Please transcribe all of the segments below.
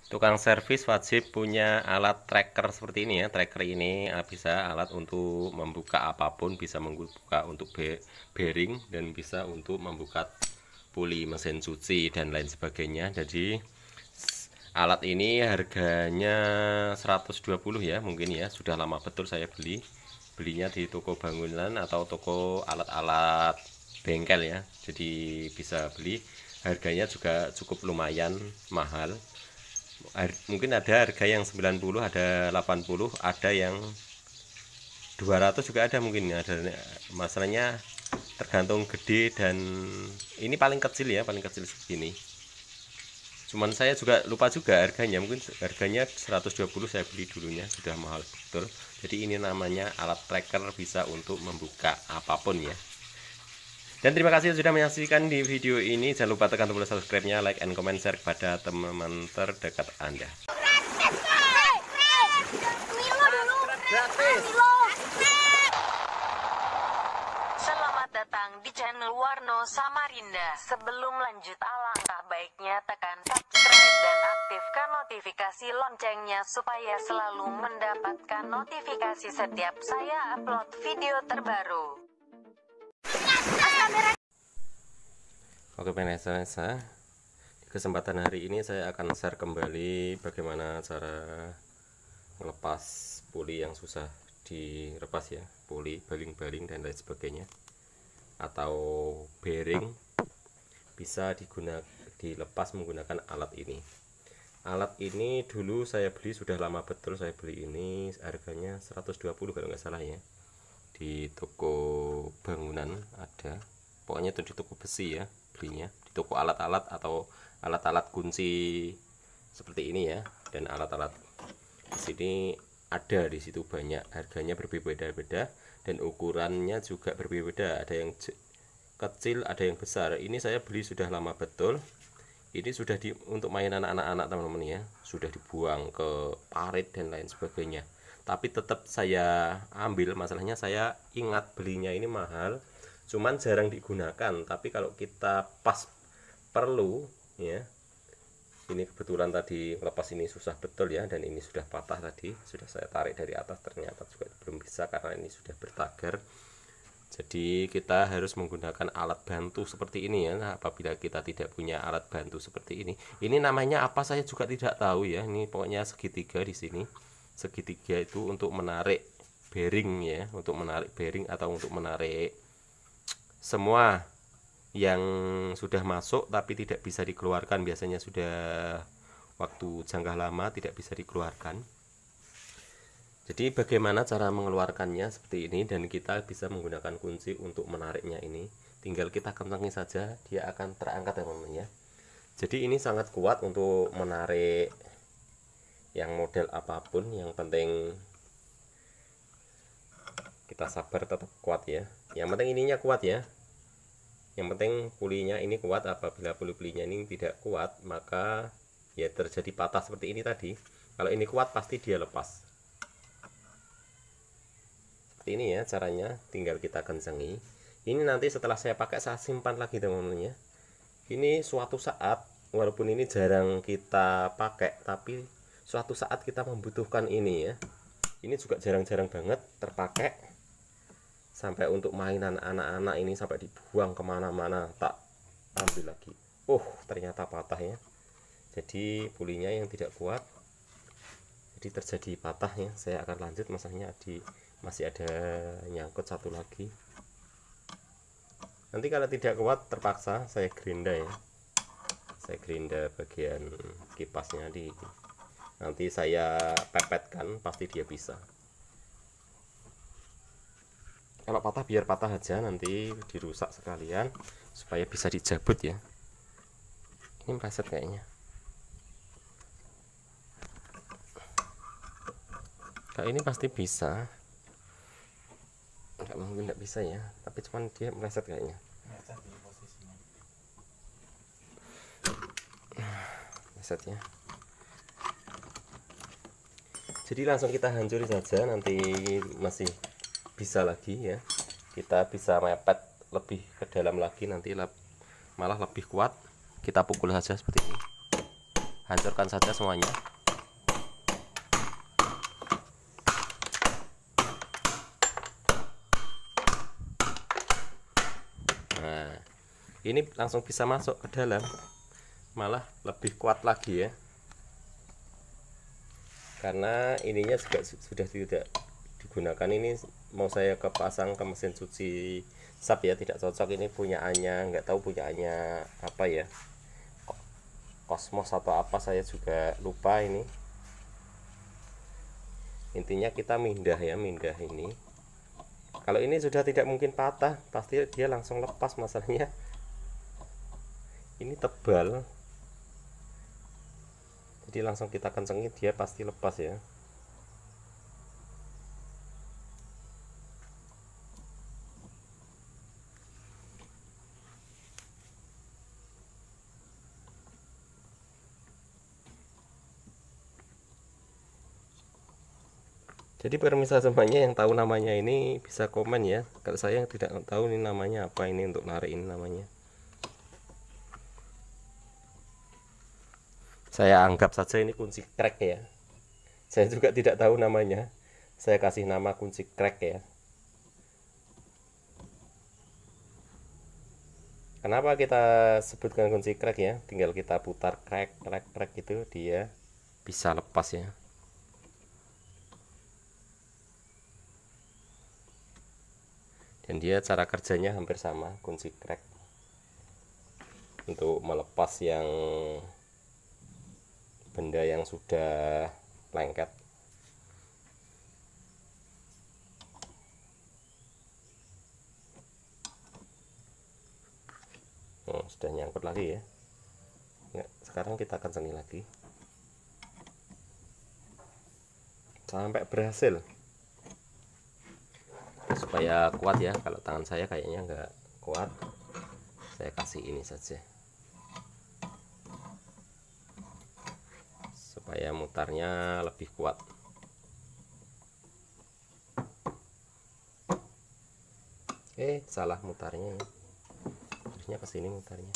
Tukang servis wajib punya alat tracker seperti ini ya. Tracker ini bisa alat untuk membuka apapun, bisa membuka untuk bearing dan bisa untuk membuka puli mesin cuci dan lain sebagainya. Jadi alat ini harganya 120 ya, mungkin ya. Sudah lama betul saya belinya di toko bangunan atau toko alat-alat bengkel ya. Jadi bisa beli, harganya juga cukup lumayan mahal. Mungkin ada harga yang 90, ada 80, ada yang 200 juga ada mungkin. Ada masalahnya tergantung gede, dan ini paling kecil ya, paling kecil segini. Cuman saya juga lupa juga harganya, mungkin harganya 120 saya beli dulunya, sudah mahal betul. Jadi ini namanya alat tracker, bisa untuk membuka apapun ya. Dan terima kasih sudah menyaksikan di video ini. Jangan lupa tekan tombol subscribe-nya, like and comment, share kepada teman-teman terdekat Anda. Selamat datang di channel Warno Samarinda. Sebelum lanjut, alangkah baiknya tekan subscribe dan aktifkan notifikasi loncengnya supaya selalu mendapatkan notifikasi setiap saya upload video terbaru. Oke pemirsa, di kesempatan hari ini saya akan share kembali bagaimana cara melepas puli yang susah dilepas ya, puli, baling-baling dan lain sebagainya, atau bearing bisa dilepas menggunakan alat ini. Alat ini dulu saya beli, sudah lama betul saya beli ini, harganya 120 kalau nggak salah ya, di toko bangunan ada, pokoknya itu di toko besi ya belinya, di toko alat-alat atau alat-alat kunci seperti ini ya. Dan alat-alat di sini ada, di situ banyak, harganya berbeda-beda dan ukurannya juga berbeda-beda, ada yang kecil ada yang besar. Ini saya beli sudah lama betul, ini sudah untuk mainan anak-anak teman-teman ya, sudah dibuang ke parit dan lain sebagainya, tapi tetap saya ambil. Masalahnya saya ingat belinya ini mahal, cuman jarang digunakan. Tapi kalau kita pas perlu ya, ini kebetulan tadi lepas ini susah betul ya, dan ini sudah patah tadi, sudah saya tarik dari atas, ternyata juga belum bisa karena ini sudah bertagar. Jadi kita harus menggunakan alat bantu seperti ini ya. Nah, apabila kita tidak punya alat bantu seperti ini namanya apa saya juga tidak tahu ya. Ini pokoknya segitiga di sini. Segitiga itu untuk menarik bearing ya, untuk menarik bearing atau untuk menarik semua yang sudah masuk tapi tidak bisa dikeluarkan. Biasanya sudah waktu jangka lama tidak bisa dikeluarkan. Jadi bagaimana cara mengeluarkannya seperti ini, dan kita bisa menggunakan kunci untuk menariknya ini. Tinggal kita kencengi saja, dia akan terangkat teman-teman ya. Jadi ini sangat kuat untuk menarik yang model apapun. Yang penting kita sabar, tetap kuat ya. Yang penting ininya kuat ya. Yang penting pulinya ini kuat. Apabila puli-pulinya ini tidak kuat, maka ya terjadi patah seperti ini tadi. Kalau ini kuat pasti dia lepas. Seperti ini ya caranya, tinggal kita kencengi. Ini nanti setelah saya pakai saya simpan lagi teman-teman ya. Ini suatu saat, walaupun ini jarang kita pakai, tapi suatu saat kita membutuhkan ini ya. Ini juga jarang-jarang banget terpakai. Sampai untuk mainan anak-anak ini sampai dibuang kemana-mana, tak ambil lagi. Ternyata patah ya. Jadi pulinya yang tidak kuat, jadi terjadi patah ya. Saya akan lanjut, masalahnya masih ada nyangkut satu lagi. Nanti kalau tidak kuat terpaksa saya gerinda ya. Saya gerinda bagian kipasnya, nanti saya pepetkan, pasti dia bisa. Kalau patah biar patah aja, nanti dirusak sekalian supaya bisa dijabut ya. Ini meleset kayaknya. Kalau ini pasti bisa. Enggak mungkin enggak bisa ya, tapi cuman dia meleset kayaknya. Meleset ya. Jadi langsung kita hancurin saja, nanti masih bisa lagi ya, kita bisa mepet lebih ke dalam lagi, nanti malah lebih kuat. Kita pukul saja seperti ini. hancurkan saja semuanya. Nah, ini langsung bisa masuk ke dalam, malah lebih kuat lagi ya, karena ininya juga sudah tidak digunakan. Ini mau saya kepasang ke mesin cuci SAP ya, tidak cocok. Ini punyaannya nggak tahu punyaannya apa ya, Cosmos atau apa, saya juga lupa. Ini intinya kita mindah ya, mindah ini. Kalau ini sudah tidak mungkin patah, pasti dia langsung lepas. Masalahnya ini tebal, jadi langsung kita kencengin dia pasti lepas ya. Jadi pemirsa semuanya yang tahu namanya ini bisa komen ya. Kalau saya yang tidak tahu ini namanya apa, ini untuk narik ini namanya. Saya anggap saja ini kunci crack ya. Saya juga tidak tahu namanya. Saya kasih nama kunci crack ya. Kenapa kita sebutkan kunci crack ya? Tinggal kita putar crack gitu, dia bisa lepas ya. Dan dia cara kerjanya hampir sama kunci crack untuk melepas yang benda yang sudah lengket. Oh, sudah nyangkut lagi ya. Nggak, sekarang kita kencengin lagi sampai berhasil, supaya kuat ya. Kalau tangan saya kayaknya nggak kuat, saya kasih ini saja supaya mutarnya lebih kuat. Salah mutarnya ya, harusnya ke sini mutarnya.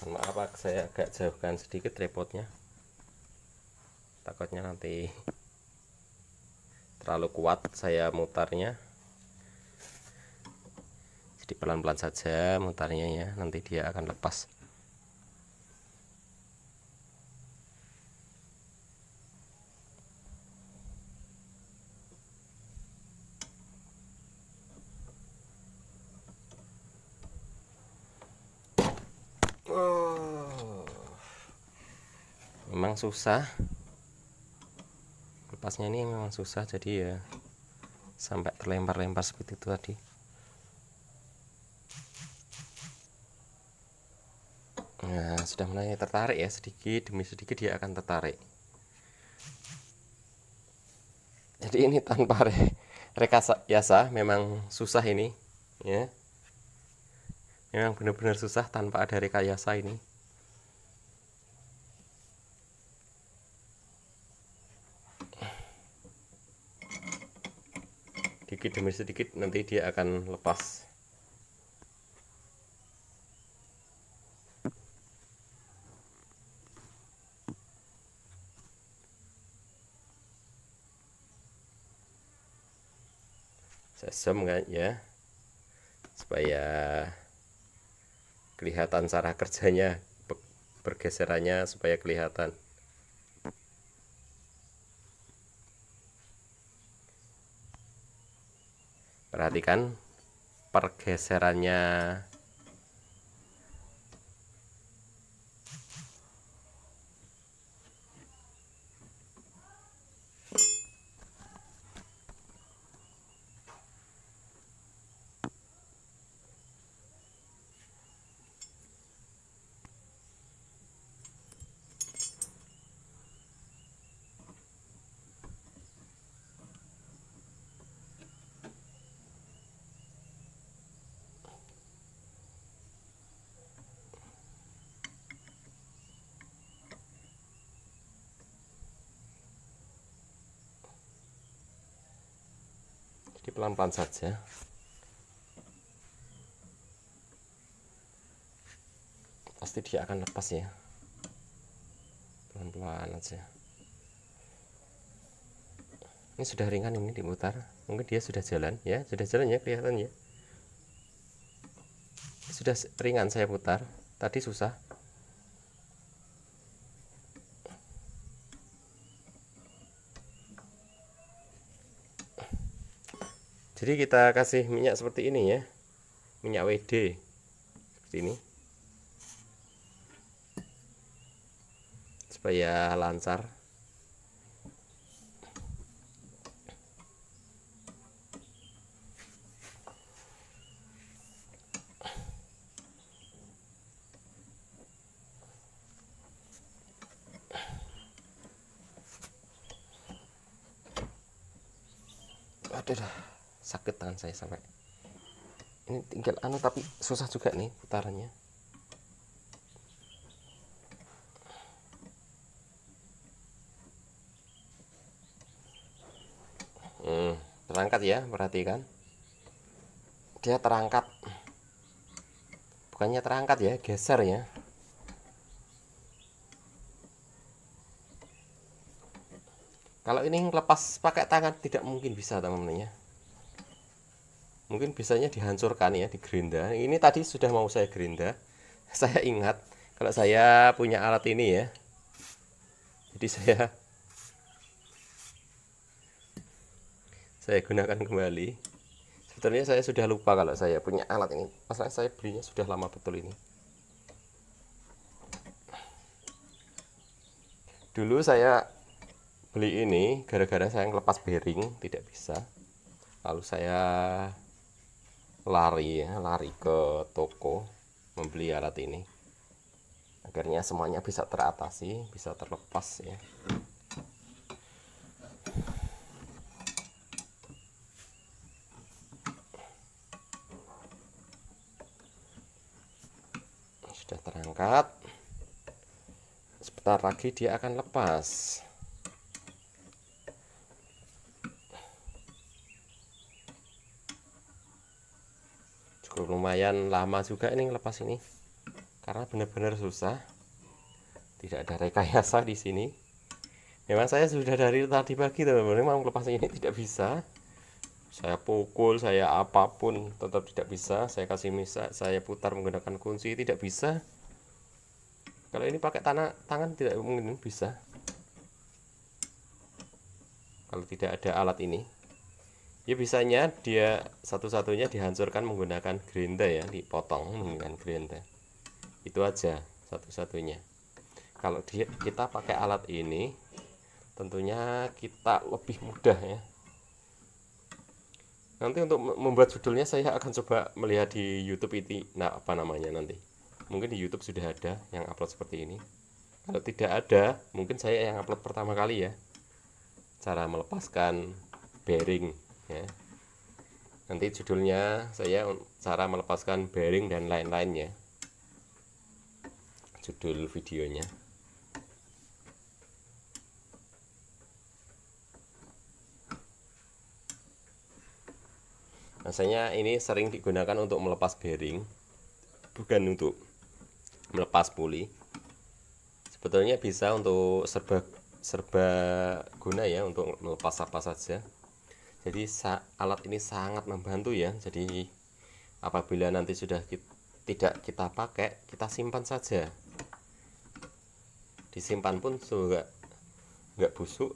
Maaf, saya agak jauhkan sedikit tripodnya, takutnya nanti terlalu kuat saya mutarnya. Jadi pelan-pelan saja mutarnya ya, nanti dia akan lepas. Memang susah lepasnya, ini memang susah, jadi ya sampai terlempar-lempar seperti itu tadi. Nah, sudah mulai tertarik ya, sedikit demi sedikit dia akan tertarik. Jadi ini tanpa rekayasa memang susah ini ya, memang benar-benar susah tanpa ada rekayasa ini. Sedikit demi sedikit nanti dia akan lepas. Saya zoom kan ya, supaya kelihatan cara kerjanya, bergeserannya supaya kelihatan. Perhatikan pergeserannya. pelan-pelan saja. Pasti dia akan lepas ya, pelan-pelan aja. Ini sudah ringan, ini diputar, mungkin dia sudah jalan ya, kelihatan ya, sudah ringan. Saya putar, tadi susah. Jadi kita kasih minyak seperti ini ya, minyak WD seperti ini, supaya lancar. Aduh, sakit tangan saya sampai ini, tinggal tapi susah juga nih putarannya. Terangkat ya, perhatikan, dia terangkat, bukannya terangkat ya, geser ya. Kalau ini lepas pakai tangan tidak mungkin bisa teman-teman ya. Mungkin bisanya dihancurkan ya, digerinda. Ini tadi sudah mau saya gerinda. Saya ingat kalau saya punya alat ini ya. Jadi saya gunakan kembali. Sebetulnya saya sudah lupa kalau saya punya alat ini. Masalahnya saya belinya sudah lama betul ini. Dulu saya beli ini gara-gara saya ngelepas bearing tidak bisa, lalu saya lari ke toko membeli alat ini. Akhirnya semuanya bisa teratasi, bisa terlepas ya. Sudah terangkat, sebentar lagi dia akan lepas. Lumayan lama juga ini lepas ini, karena benar-benar susah, tidak ada rekayasa di sini. Memang saya sudah dari tadi pagi teman-teman mau lepas ini tidak bisa. Saya pukul, saya apapun tetap tidak bisa. Saya kasih misa, saya putar menggunakan kunci tidak bisa. Kalau ini pakai tangan tidak mungkin bisa, kalau tidak ada alat ini. Ya bisanya dia satu-satunya dihancurkan menggunakan gerinda ya, dipotong menggunakan gerinda. Itu aja satu-satunya. Kalau kita pakai alat ini tentunya kita lebih mudah ya. Nanti untuk membuat judulnya saya akan coba melihat di YouTube itu, apa namanya nanti. Mungkin di YouTube sudah ada yang upload seperti ini. Kalau tidak ada, mungkin saya yang upload pertama kali ya. Cara melepaskan bearing ya. Nanti judulnya saya cara melepaskan bearing dan lain-lainnya, judul videonya. Biasanya ini sering digunakan untuk melepas bearing, bukan untuk melepas puli. Sebetulnya bisa untuk serba guna ya, untuk melepas apa saja. Jadi alat ini sangat membantu ya. Jadi apabila nanti sudah tidak kita pakai, kita simpan saja. Disimpan pun juga nggak busuk.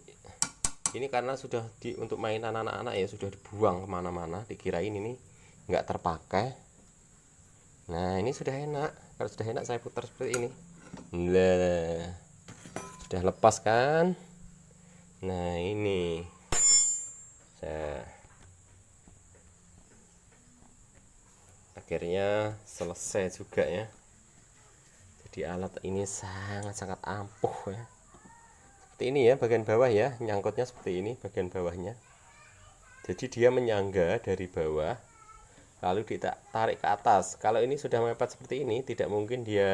Ini karena sudah untuk mainan anak-anak ya, sudah dibuang kemana-mana, dikirain ini nggak terpakai. Nah ini sudah enak. Kalau sudah enak saya putar seperti ini. Nah, sudah lepas kan. Nah ini akhirnya selesai juga ya. Jadi alat ini sangat-sangat ampuh ya. Seperti ini ya bagian bawah ya, nyangkutnya seperti ini bagian bawahnya. Jadi dia menyangga dari bawah lalu ditarik ke atas. Kalau ini sudah mepet seperti ini, tidak mungkin dia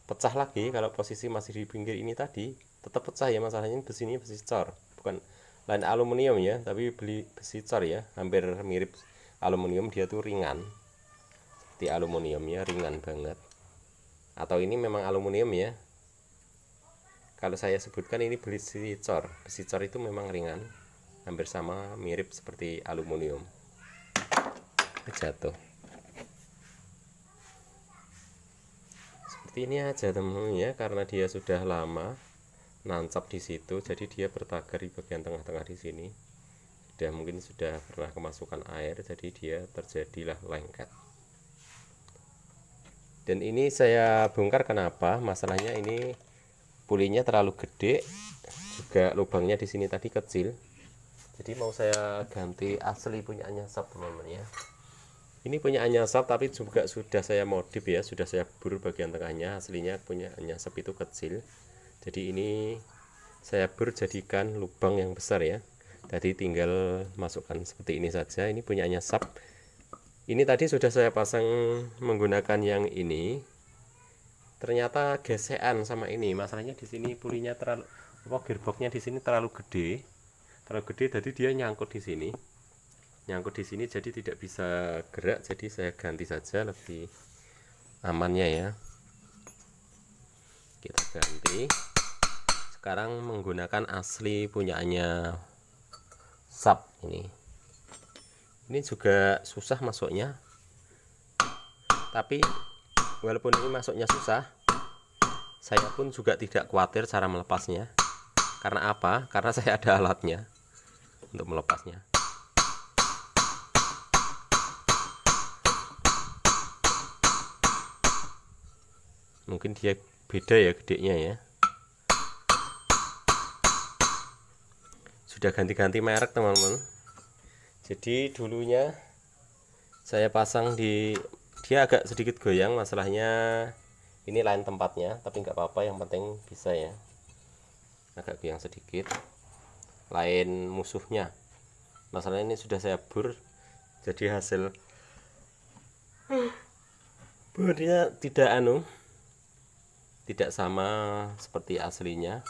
pecah lagi. Kalau posisi masih di pinggir ini tadi tetap pecah ya, masalahnya besi ini besi cor, bukan lain aluminium ya, tapi beli besi cor ya, hampir mirip aluminium, dia tuh ringan seperti aluminium ya, ringan banget. Atau ini memang aluminium ya, kalau saya sebutkan ini besi cor. Besi cor itu memang ringan, hampir sama, mirip seperti aluminium. Jatuh seperti ini aja teman-teman ya, karena dia sudah lama nancap di situ, jadi dia bertagar di bagian tengah-tengah di sini. Mungkin sudah pernah kemasukan air, jadi dia terjadilah lengket. Dan ini saya bongkar kenapa? Masalahnya ini pulinya terlalu gede, juga lubangnya di sini tadi kecil. Jadi mau saya ganti asli punya Anyasap teman-teman ya. Ini punya Anyasap tapi juga sudah saya modif ya, sudah saya bur bagian tengahnya. Aslinya punya Anyasap itu kecil. Jadi ini saya bur jadikan lubang yang besar ya. Tadi tinggal masukkan seperti ini saja. Ini punya Anyasap. Ini tadi sudah saya pasang menggunakan yang ini. Ternyata gesekan sama ini. Masalahnya di sini pulinya terlalu, gearboxnya di sini terlalu gede. Jadi dia nyangkut di sini. Jadi tidak bisa gerak. Jadi saya ganti saja lebih amannya ya. Kita ganti. Sekarang menggunakan asli punyaannya SAP ini. Ini juga susah masuknya. Tapi walaupun ini masuknya susah, saya pun juga tidak khawatir cara melepasnya. Karena apa? Karena saya ada alatnya untuk melepasnya. Mungkin dia beda ya gedenya ya. Sudah ganti-ganti merek teman-teman. Jadi dulunya saya pasang di, dia agak sedikit goyang, masalahnya ini lain tempatnya, tapi nggak apa-apa, yang penting bisa ya. Agak goyang sedikit, lain musuhnya. Masalahnya ini sudah saya bur, jadi hasil burnya tidak sama seperti aslinya,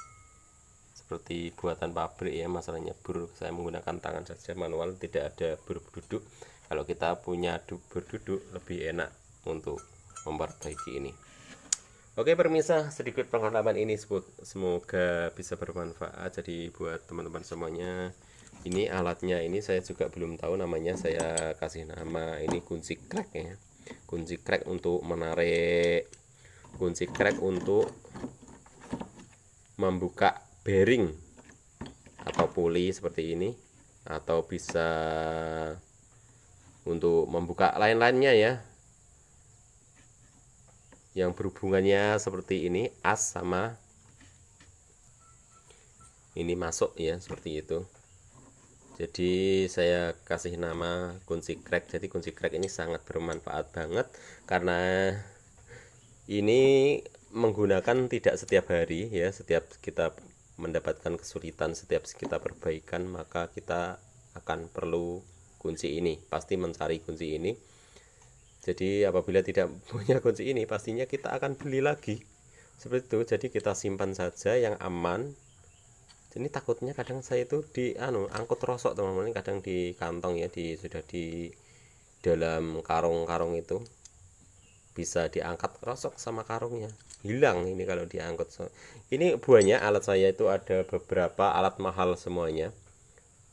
seperti buatan pabrik ya. Masalahnya bur saya menggunakan tangan saja, manual, tidak ada bur duduk. Kalau kita punya bur duduk lebih enak untuk memperbaiki ini. Oke pemirsa, sedikit pengalaman ini semoga bisa bermanfaat. Jadi buat teman-teman semuanya, ini alatnya ini saya juga belum tahu namanya, saya kasih nama ini kunci crack ya. Kunci crack untuk menarik, kunci crack untuk membuka bearing atau puli seperti ini, atau bisa untuk membuka lain-lainnya ya, yang berhubungannya seperti ini, as sama ini masuk ya, seperti itu. Jadi saya kasih nama kunci crack. Jadi kunci crack ini sangat bermanfaat banget, karena ini menggunakan tidak setiap hari ya. Setiap kita mendapatkan kesulitan, setiap kita perbaikan, maka kita akan perlu kunci ini, pasti mencari kunci ini. Jadi apabila tidak punya kunci ini, pastinya kita akan beli lagi seperti itu. Jadi kita simpan saja yang aman. Ini takutnya kadang saya itu di angkut rosok teman-teman, kadang di kantong ya, sudah di dalam karung-karung itu bisa diangkat rosok sama karungnya, hilang ini kalau diangkut. Ini buahnya alat saya itu ada beberapa alat mahal semuanya,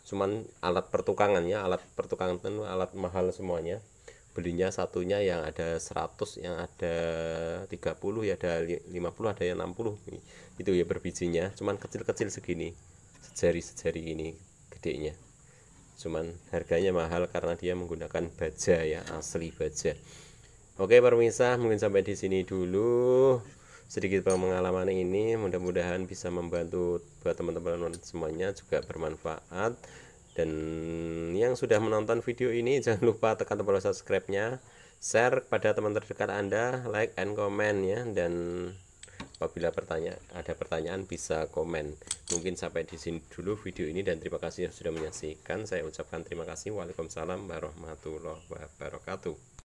cuman alat pertukangannya, alat pertukangan itu alat mahal semuanya. Belinya satunya yang ada 100, yang ada 30 ya, ada 50, ada yang 60 itu ya berbijinya, cuman kecil-kecil segini, sejari-sejari ini gedenya. Cuman harganya mahal karena dia menggunakan baja ya, asli baja. Oke pemirsa, mungkin sampai di sini dulu sedikit pengalaman ini, mudah-mudahan bisa membantu buat teman-teman semuanya, juga bermanfaat. Dan yang sudah menonton video ini jangan lupa tekan tombol subscribe-nya, share kepada teman terdekat Anda, like and comment ya, dan apabila ada pertanyaan bisa komen. Mungkin sampai di sini dulu video ini, dan terima kasih sudah menyaksikan. Saya ucapkan terima kasih. Waalaikumsalam warahmatullahi wabarakatuh.